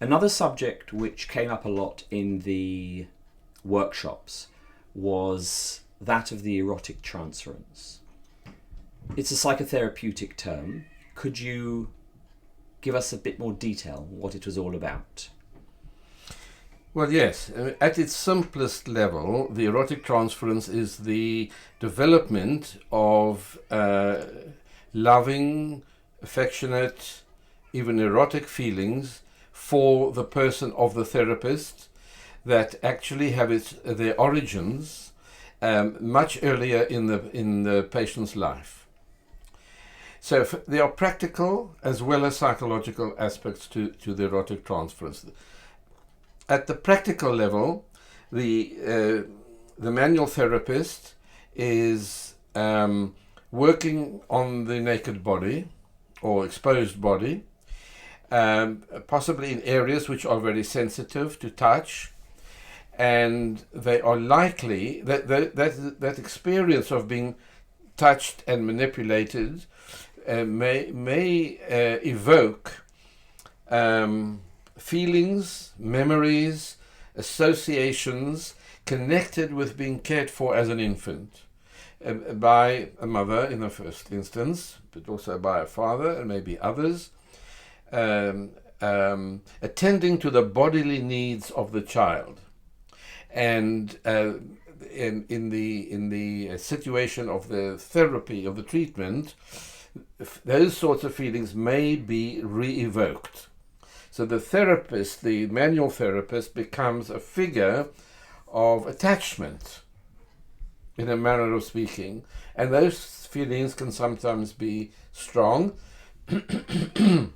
Another subject which came up a lot in the workshops was that of the erotic transference. It's a psychotherapeutic term. Could you give us a bit more detail what it was all about? Well, yes. At its simplest level, the erotic transference is the development of loving, affectionate, even erotic feelings for the person of the therapist that actually have their origins much earlier in the patient's life. So there are practical as well as psychological aspects to the erotic transference. At the practical level, the manual therapist is working on the naked body or exposed body, possibly in areas which are very sensitive to touch, and they are likely that experience of being touched and manipulated may evoke feelings, memories, associations connected with being cared for as an infant by a mother in the first instance, but also by a father and maybe others, attending to the bodily needs of the child. And in the situation of the therapy, of the treatment, those sorts of feelings may be re-evoked. So the therapist, the manual therapist, becomes a figure of attachment, in a manner of speaking, and those feelings can sometimes be strong, and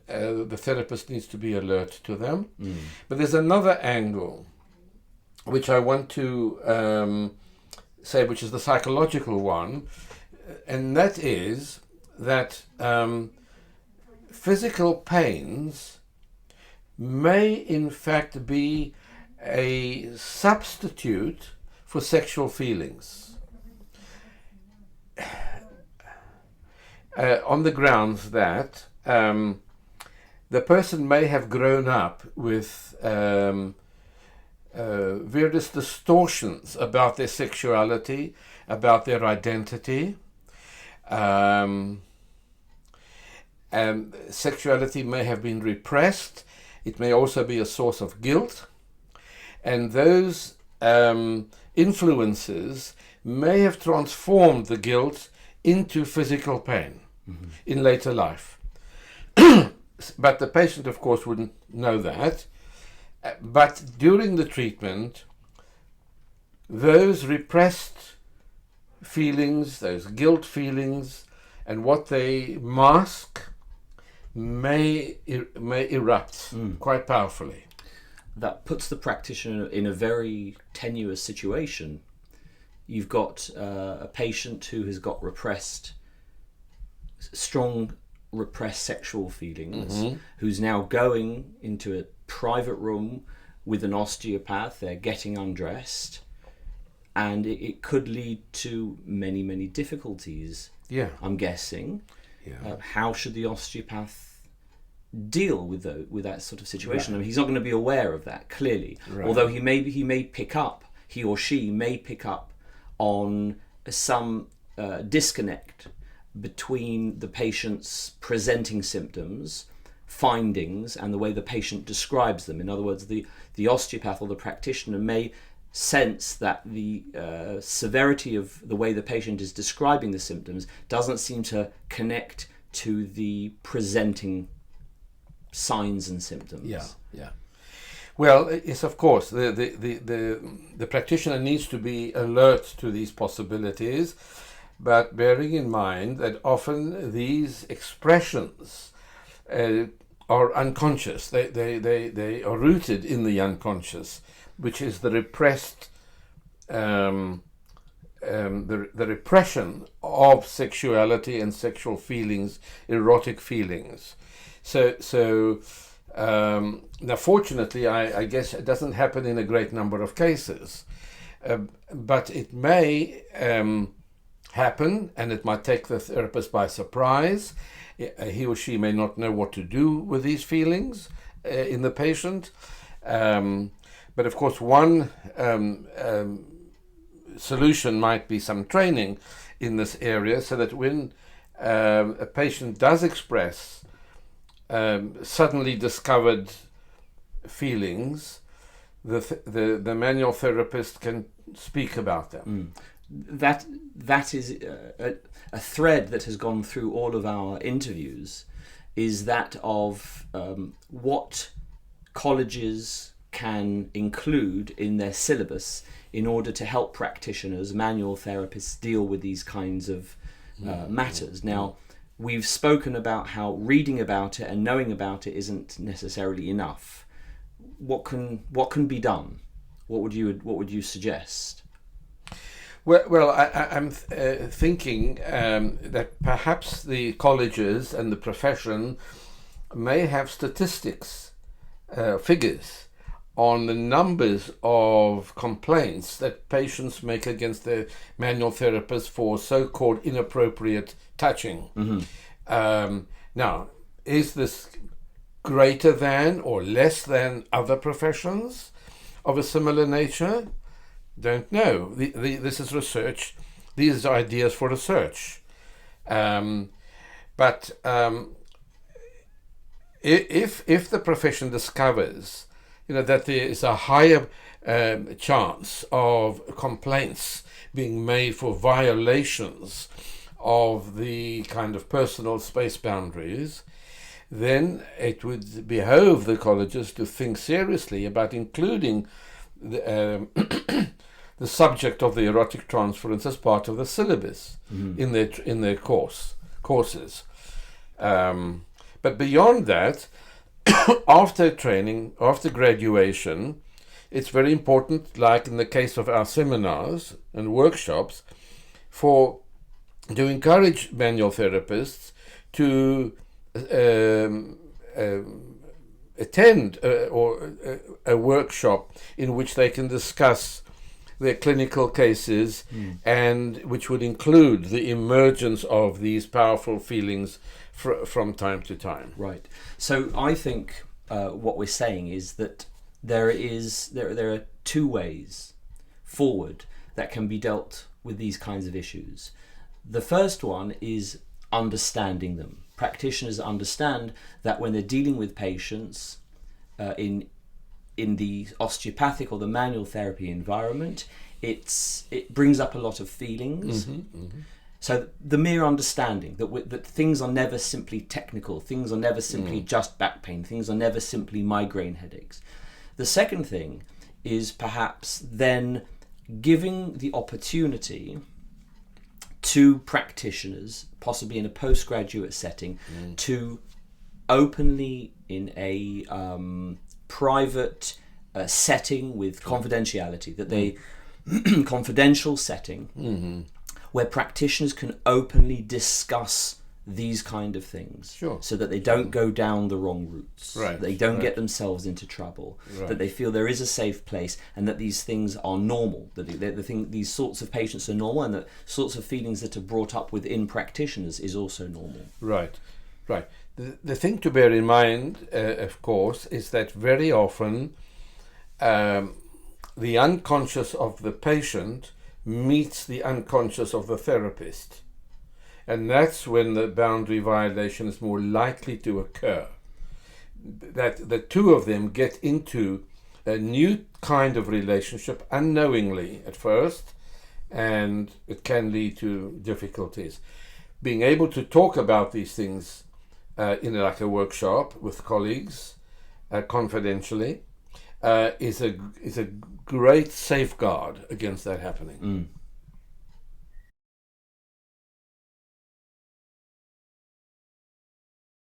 the therapist needs to be alert to them. But there's another angle which I want to say, which is the psychological one, and that is that physical pains may in fact be a substitute for sexual feelings, on the grounds that the person may have grown up with various distortions about their sexuality, about their identity. Sexuality may have been repressed. It may also be a source of guilt. And those influences may have transformed the guilt into physical pain in later life. But the patient, of course, wouldn't know that. But during the treatment, those repressed feelings, those guilt feelings, and what they mask may erupt quite powerfully. That puts the practitioner in a very tenuous situation. You've got a patient who has got strong repressed sexual feelings, who's now going into a private room with an osteopath. They're getting undressed, and it could lead to many, many difficulties. Yeah, I'm guessing. yeah. How should the osteopath deal with that sort of situation? Right. I mean, he's not going to be aware of that, clearly. Right. Although he or she may pick up on some disconnect between the patient's presenting symptoms, findings, and the way the patient describes them. In other words, the osteopath or the practitioner may sense that the severity of the way the patient is describing the symptoms doesn't seem to connect to the presenting signs and symptoms. Yeah. Well, it's of course the practitioner needs to be alert to these possibilities, but bearing in mind that often these expressions are unconscious. They are rooted in the unconscious, which is the repressed, the repression of sexuality and sexual feelings, erotic feelings. So now, fortunately, I guess it doesn't happen in a great number of cases, but it may happen, and it might take the therapist by surprise. He or she may not know what to do with these feelings in the patient. But of course, one solution might be some training in this area, so that when a patient does express suddenly discovered feelings, the manual therapist can speak about them. That is a thread that has gone through all of our interviews, is that of what colleges can include in their syllabus in order to help practitioners, manual therapists, deal with these kinds of matters. Now, we've spoken about how reading about it and knowing about it isn't necessarily enough. What can be done? What would you suggest? Well, I'm thinking that perhaps the colleges and the profession may have statistics, figures on the numbers of complaints that patients make against their manual therapists for so-called inappropriate touching. Now, is this greater than or less than other professions of a similar nature? Don't know. This is research. These are ideas for research. But if the profession discovers, that there is a higher chance of complaints being made for violations of the kind of personal space boundaries, then it would behove the colleges to think seriously about including the subject of the erotic transference as part of the syllabus in their courses. But beyond that, after training, after graduation, it's very important, like in the case of our seminars and workshops, to encourage manual therapists to attend a workshop in which they can discuss their clinical cases, and which would include the emergence of these powerful feelings from time to time. Right. So I think what we're saying is that there are two ways forward that can be dealt with these kinds of issues. The first one is understanding them. Practitioners understand that when they're dealing with patients in the osteopathic or the manual therapy environment, it brings up a lot of feelings. So the mere understanding that things are never simply technical, things are never simply just back pain, things are never simply migraine headaches. The second thing is perhaps then giving the opportunity to practitioners, possibly in a postgraduate setting, to openly, in a private setting with confidentiality, that they confidential setting, where practitioners can openly discuss these kind of things, so that they don't go down the wrong routes, they don't get themselves into trouble, that they feel there is a safe place, and that these things are normal, that these sorts of patients are normal, and that sorts of feelings that are brought up within practitioners is also normal. Right. The thing to bear in mind, of course, is that very often the unconscious of the patient meets the unconscious of the therapist. And that's when the boundary violation is more likely to occur. That the two of them get into a new kind of relationship unknowingly at first, and it can lead to difficulties. Being able to talk about these things in like a workshop with colleagues, confidentially, is a great safeguard against that happening.